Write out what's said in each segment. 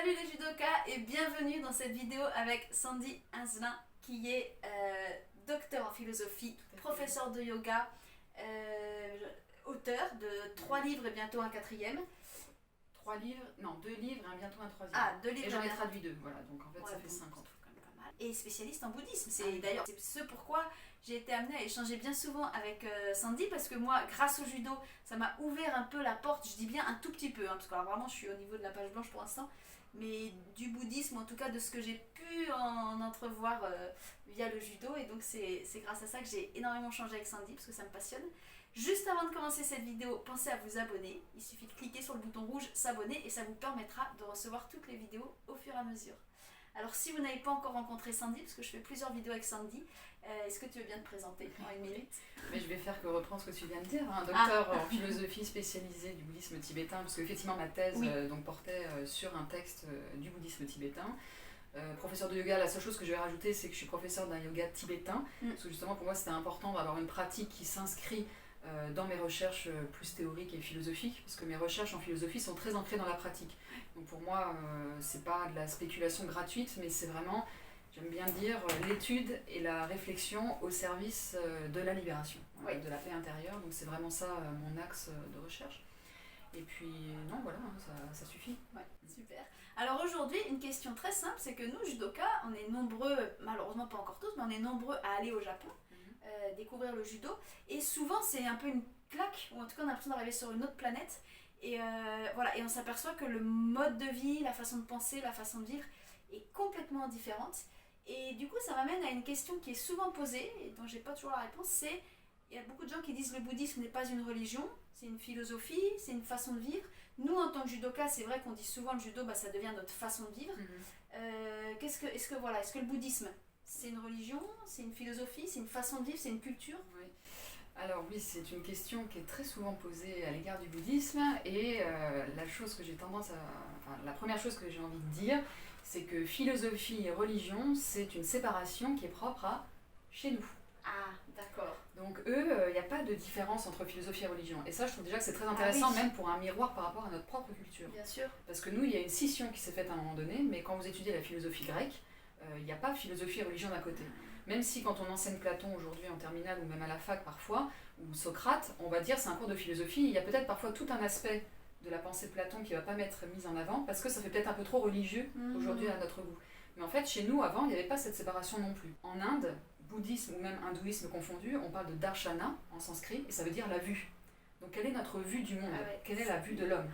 Salut les judokas et bienvenue dans cette vidéo avec Sandy Hinzelin qui est docteur en philosophie, professeur de yoga, auteur de 3 livres et bientôt un 4e. 3 livres, non 2 livres et bientôt un 3e. Ah, 2 livres. Et j'en ai traduit 2, voilà, donc en fait ouais, ça fait bon, 5 ans. Et spécialiste en bouddhisme. C'est d'ailleurs ce pourquoi j'ai été amenée à échanger bien souvent avec Sandy, parce que moi, grâce au judo, ça m'a ouvert un peu la porte, je dis bien un tout petit peu, parce que alors, vraiment je suis au niveau de la page blanche pour l'instant, mais du bouddhisme, en tout cas de ce que j'ai pu en entrevoir via le judo, et donc c'est grâce à ça que j'ai énormément changé avec Sandy, parce que ça me passionne. Juste avant de commencer cette vidéo, pensez à vous abonner, il suffit de cliquer sur le bouton rouge s'abonner et ça vous permettra de recevoir toutes les vidéos au fur et à mesure. Alors si vous n'avez pas encore rencontré Sandy, parce que je fais plusieurs vidéos avec Sandy, est-ce que tu veux bien te présenter en une minute? Mais je vais faire que reprendre ce que tu viens de dire, un docteur en philosophie spécialisé du bouddhisme tibétain, parce qu'effectivement ma thèse donc, portait sur un texte du bouddhisme tibétain. Professeur de yoga, la seule chose que je vais rajouter, c'est que je suis professeur d'un yoga tibétain, parce que justement pour moi c'était important d'avoir une pratique qui s'inscrit dans mes recherches plus théoriques et philosophiques, parce que mes recherches en philosophie sont très ancrées dans la pratique. Donc pour moi, c'est pas de la spéculation gratuite, mais c'est vraiment, j'aime bien dire, l'étude et la réflexion au service de la libération, de la paix intérieure. Donc c'est vraiment ça mon axe de recherche. Et puis non, voilà, ça suffit. Ouais, super. Alors aujourd'hui, une question très simple, c'est que nous, judokas, on est nombreux, malheureusement pas encore tous, mais on est nombreux à aller au Japon, découvrir le judo, et souvent c'est un peu une claque, ou en tout cas on a l'impression d'arriver sur une autre planète, et voilà, et on s'aperçoit que le mode de vie, la façon de penser, la façon de vivre est complètement différente, et du coup ça m'amène à une question qui est souvent posée, et dont j'ai pas toujours la réponse, c'est, il y a beaucoup de gens qui disent que le bouddhisme n'est pas une religion, c'est une philosophie, c'est une façon de vivre. Nous en tant que judokas, c'est vrai qu'on dit souvent le judo, ça devient notre façon de vivre. Est-ce que le bouddhisme, c'est une religion, c'est une philosophie, c'est une façon de vivre, c'est une culture? Oui. Alors oui, c'est une question qui est très souvent posée à l'égard du bouddhisme, et la première chose que j'ai envie de dire, c'est que philosophie et religion, c'est une séparation qui est propre à chez nous. Ah, d'accord. Donc eux, il n'y a pas de différence entre philosophie et religion. Et ça, je trouve déjà que c'est très intéressant, même pour un miroir par rapport à notre propre culture. Bien sûr. Parce que nous, il y a une scission qui s'est faite à un moment donné, mais quand vous étudiez la philosophie grecque, il n'y a pas philosophie et religion d'un côté. Même si quand on enseigne Platon aujourd'hui en terminale, ou même à la fac parfois, ou Socrate, on va dire c'est un cours de philosophie, il y a peut-être parfois tout un aspect de la pensée de Platon qui ne va pas m'être mis en avant, parce que ça fait peut-être un peu trop religieux aujourd'hui à notre goût. Mais en fait, chez nous, avant, il n'y avait pas cette séparation non plus. En Inde, bouddhisme ou même hindouisme confondu, on parle de darshana en sanskrit, et ça veut dire la vue. Donc quelle est notre vue du monde? Quelle est la vue de l'homme?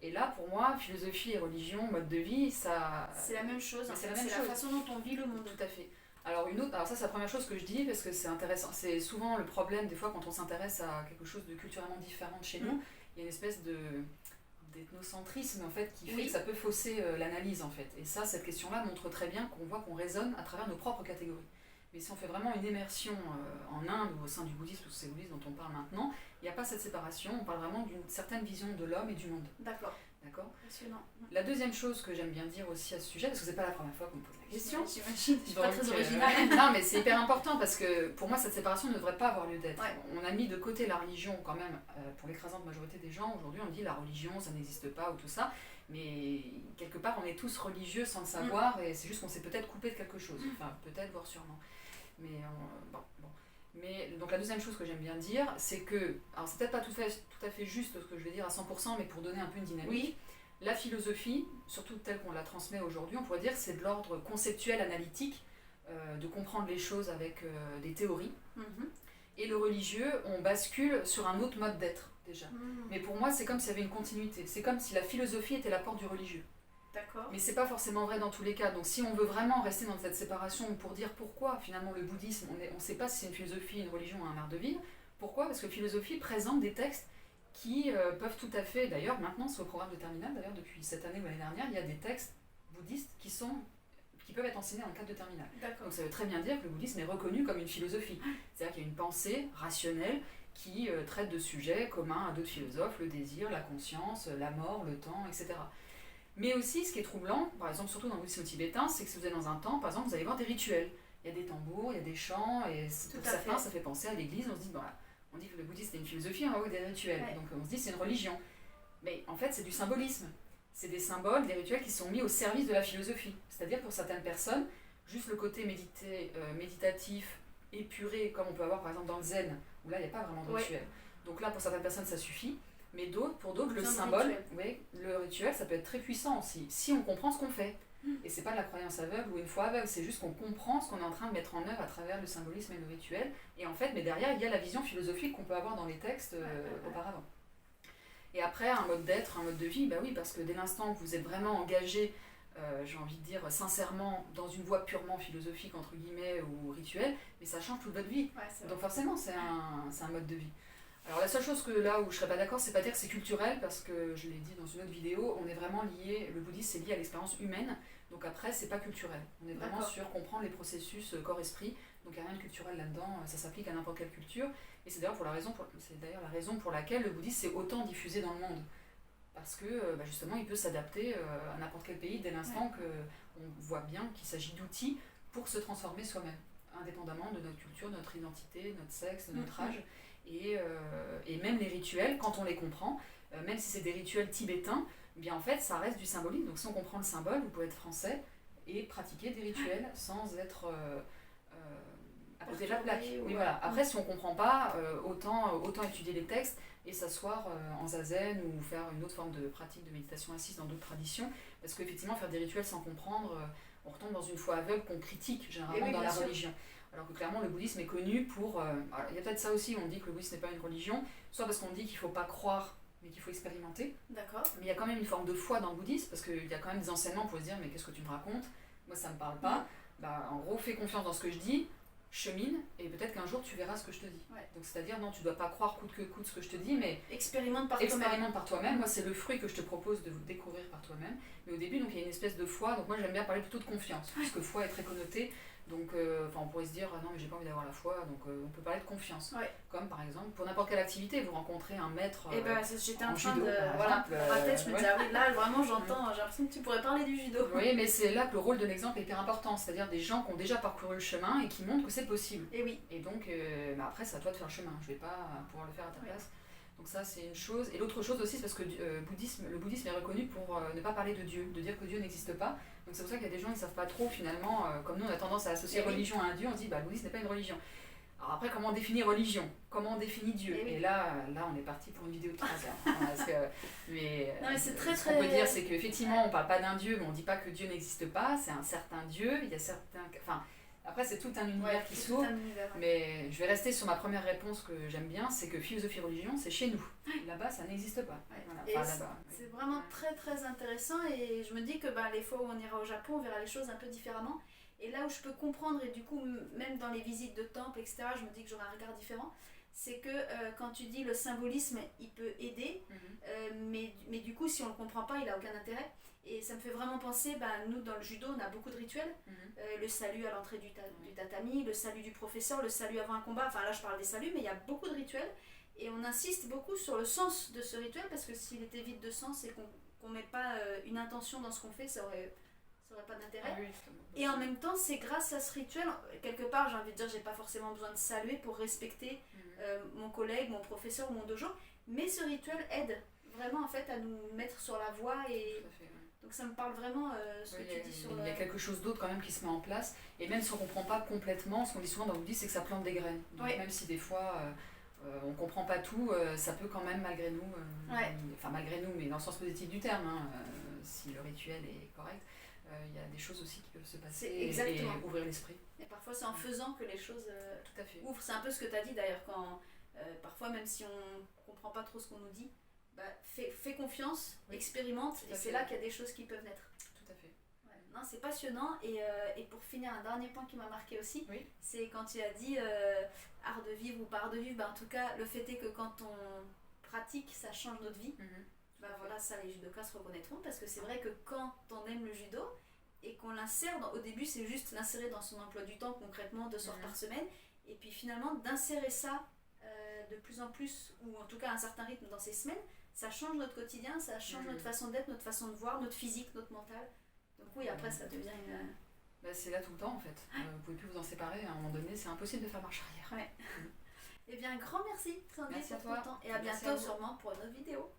Et là, pour moi, philosophie et religion, mode de vie, ça... C'est la même chose, c'est la façon dont on vit le monde. Tout à fait. Alors ça c'est la première chose que je dis, parce que c'est intéressant. C'est souvent le problème des fois quand on s'intéresse à quelque chose de culturellement différent de chez nous, il y a une espèce d'ethnocentrisme en fait qui fait que ça peut fausser l'analyse en fait. Et ça, cette question-là montre très bien qu'on voit qu'on raisonne à travers nos propres catégories. Mais si on fait vraiment une immersion en Inde ou au sein du bouddhisme, parce que c'est le bouddhisme dont on parle maintenant, il n'y a pas cette séparation, on parle vraiment d'une certaine vision de l'homme et du monde. D'accord. D'accord. Passionnant. La deuxième chose que j'aime bien dire aussi à ce sujet, parce que c'est pas la première fois qu'on me pose la question. J'imagine, je suis pas très originale. Non, mais c'est hyper important parce que pour moi cette séparation ne devrait pas avoir lieu d'être. Ouais. On a mis de côté la religion quand même, pour l'écrasante majorité des gens. Aujourd'hui on dit la religion ça n'existe pas ou tout ça, mais quelque part on est tous religieux sans le savoir et c'est juste qu'on s'est peut-être coupé de quelque chose. Enfin peut-être, voire sûrement. Mais bon. Mais donc la deuxième chose que j'aime bien dire, c'est que, alors c'est peut-être pas tout à fait juste ce que je vais dire à 100%, mais pour donner un peu une dynamique, la philosophie, surtout telle qu'on la transmet aujourd'hui, on pourrait dire que c'est de l'ordre conceptuel, analytique, de comprendre les choses avec des théories. Et le religieux, on bascule sur un autre mode d'être déjà. Mais pour moi, c'est comme s'il y avait une continuité. C'est comme si la philosophie était la porte du religieux. D'accord. Mais c'est pas forcément vrai dans tous les cas. Donc si on veut vraiment rester dans cette séparation pour dire pourquoi finalement le bouddhisme, on ne sait pas si c'est une philosophie, une religion ou un art de vivre. Pourquoi? Parce que la philosophie présente des textes qui peuvent tout à fait, d'ailleurs maintenant sur le programme de terminale, d'ailleurs depuis cette année ou l'année dernière, il y a des textes bouddhistes qui peuvent être enseignés dans le cadre de terminale. Donc ça veut très bien dire que le bouddhisme est reconnu comme une philosophie. C'est-à-dire qu'il y a une pensée rationnelle qui traite de sujets communs à d'autres philosophes, le désir, la conscience, la mort, le temps, etc. Mais aussi, ce qui est troublant, par exemple, surtout dans le bouddhisme tibétain, c'est que si vous êtes dans un temple, par exemple, vous allez voir des rituels. Il y a des tambours, il y a des chants, et pour certains, ça fait penser à l'église. On se dit, on dit que le bouddhisme c'est une philosophie, on va voir des rituels. Donc on se dit c'est une religion. Mais en fait, c'est du symbolisme. c'est des symboles, des rituels qui sont mis au service de la philosophie. C'est-à-dire pour certaines personnes, juste le côté méditatif, épuré, comme on peut avoir par exemple dans le zen, où là il n'y a pas vraiment de rituel. Donc là pour certaines personnes ça suffit, mais pour d'autres le symbole, le rituel ça peut être très puissant aussi, si on comprend ce qu'on fait. Et c'est pas de la croyance aveugle ou une foi aveugle, c'est juste qu'on comprend ce qu'on est en train de mettre en œuvre à travers le symbolisme et le rituel. Et en fait, mais derrière, il y a la vision philosophique qu'on peut avoir dans les textes auparavant. Et après, un mode d'être, un mode de vie, bah oui, parce que dès l'instant que vous êtes vraiment engagé, j'ai envie de dire sincèrement, dans une voie purement philosophique, entre guillemets, ou rituelle, mais ça change toute votre vie. Donc forcément, c'est un mode de vie. Alors la seule chose là où je serais pas d'accord, c'est pas dire que c'est culturel, parce que je l'ai dit dans une autre vidéo, on est vraiment lié, le bouddhisme c'est lié à l'expérience humaine, donc après c'est pas culturel. On est vraiment sur comprendre les processus corps-esprit, donc il n'y a rien de culturel là-dedans, ça s'applique à n'importe quelle culture, et c'est d'ailleurs la raison pour laquelle le bouddhisme s'est autant diffusé dans le monde. Parce que justement il peut s'adapter à n'importe quel pays dès l'instant qu'on voit bien qu'il s'agit d'outils pour se transformer soi-même, indépendamment de notre culture, de notre identité, de notre sexe, de notre âge. Et même les rituels, quand on les comprend, même si c'est des rituels tibétains, bien en fait ça reste du symbolique. Donc si on comprend le symbole, vous pouvez être français et pratiquer des rituels sans être à côté de la plaque. Oui, voilà. Après si on ne comprend pas, autant étudier les textes et s'asseoir en zazen ou faire une autre forme de pratique de méditation assise dans d'autres traditions, parce qu'effectivement faire des rituels sans comprendre, on retombe dans une foi aveugle qu'on critique généralement dans la religion. Alors que clairement le bouddhisme est connu pour... il y a peut-être ça aussi, on dit que le bouddhisme n'est pas une religion, soit parce qu'on dit qu'il ne faut pas croire, mais qu'il faut expérimenter. D'accord. Mais il y a quand même une forme de foi dans le bouddhisme, parce qu'il y a quand même des enseignements pour se dire mais qu'est-ce que tu me racontes, moi ça ne me parle pas. En gros, fais confiance dans ce que je dis, chemine, et peut-être qu'un jour tu verras ce que je te dis. Donc c'est-à-dire, non, tu ne dois pas croire coûte que coûte ce que je te dis, mais expérimente par toi-même. Moi c'est le fruit que je te propose de découvrir par toi-même. Mais au début, donc il y a une espèce de foi, donc moi j'aime bien parler plutôt de confiance, puisque foi est très connotée. Donc, on pourrait se dire, ah non, mais j'ai pas envie d'avoir la foi, donc on peut parler de confiance. Comme par exemple, pour n'importe quelle activité, vous rencontrez un maître. J'étais en train de. Voilà, dans ma tête, je me disais, ah oui, là, vraiment, j'entends, j'ai l'impression que tu pourrais parler du judo. Oui, mais c'est là que le rôle de l'exemple est hyper important, c'est-à-dire des gens qui ont déjà parcouru le chemin et qui montrent que c'est possible. Et donc, après, c'est à toi de faire le chemin, je vais pas pouvoir le faire à ta place. Donc ça c'est une chose. Et l'autre chose aussi c'est parce que le bouddhisme est reconnu pour ne pas parler de Dieu, de dire que Dieu n'existe pas. Donc c'est pour ça qu'il y a des gens qui ne savent pas trop finalement, comme nous on a tendance à associer religion à un Dieu, on se dit le bouddhisme n'est pas une religion. Alors après comment on définit religion, comment on définit Dieu. Et là on est parti pour une vidéo de 3 heures. Mais c'est très, ce qu'on peut dire c'est qu'effectivement on ne parle pas d'un Dieu, mais on ne dit pas que Dieu n'existe pas, c'est un certain Dieu, il y a certains... Après, c'est tout un univers qui s'ouvre, mais je vais rester sur ma première réponse que j'aime bien, c'est que philosophie-religion, c'est chez nous. Là-bas, ça n'existe pas. C'est vraiment très très intéressant et je me dis que les fois où on ira au Japon, on verra les choses un peu différemment. Et là où je peux comprendre, et du coup, même dans les visites de temples, etc., je me dis que j'aurai un regard différent, c'est que quand tu dis le symbolisme, il peut aider, mais du coup, si on ne le comprend pas, il n'a aucun intérêt. Et ça me fait vraiment penser, nous dans le judo on a beaucoup de rituels, le salut à l'entrée du tatami, le salut du professeur, le salut avant un combat, enfin là je parle des saluts, mais il y a beaucoup de rituels et on insiste beaucoup sur le sens de ce rituel parce que s'il était vide de sens et qu'on ne met pas une intention dans ce qu'on fait, ça aurait pas d'intérêt. Et en même temps c'est grâce à ce rituel, quelque part j'ai envie de dire j'ai pas forcément besoin de saluer pour respecter mon collègue, mon professeur ou mon dojo, mais ce rituel aide vraiment en fait à nous mettre sur la voie et... Donc ça me parle vraiment ce que tu dis sur Il y a quelque chose d'autre quand même qui se met en place. Et même si on ne comprend pas complètement, ce qu'on dit souvent dans le bouddhisme, c'est que ça plante des graines. Donc même si des fois on ne comprend pas tout, ça peut quand même malgré nous, malgré nous, mais dans le sens positif du terme, si le rituel est correct, il y a des choses aussi qui peuvent se passer et ouvrir l'esprit. Et parfois c'est en faisant que les choses tout à fait. Ouvrent. C'est un peu ce que tu as dit d'ailleurs, quand parfois même si on ne comprend pas trop ce qu'on nous dit, fais confiance, expérimente, et c'est là qu'il y a des choses qui peuvent naître. Tout à fait. Non, c'est passionnant, et pour finir, un dernier point qui m'a marqué aussi, c'est quand tu as dit art de vivre ou pas art de vivre, en tout cas, le fait est que quand on pratique, ça change notre vie. Voilà, ça les judokas se reconnaîtront, parce que c'est vrai que quand on aime le judo, et qu'on l'insère, au début c'est juste l'insérer dans son emploi du temps concrètement 2 soirs par semaine, et puis finalement d'insérer ça de plus en plus, ou en tout cas un certain rythme dans ces semaines, ça change notre quotidien, ça change notre façon d'être, notre façon de voir, notre physique, notre mental. Donc oui, après ça devient une... c'est là tout le temps en fait. Vous pouvez plus vous en séparer, à un moment donné c'est impossible de faire marche arrière. Eh bien, un grand merci Sandy pour ton temps, et à bientôt sûrement pour une autre vidéo.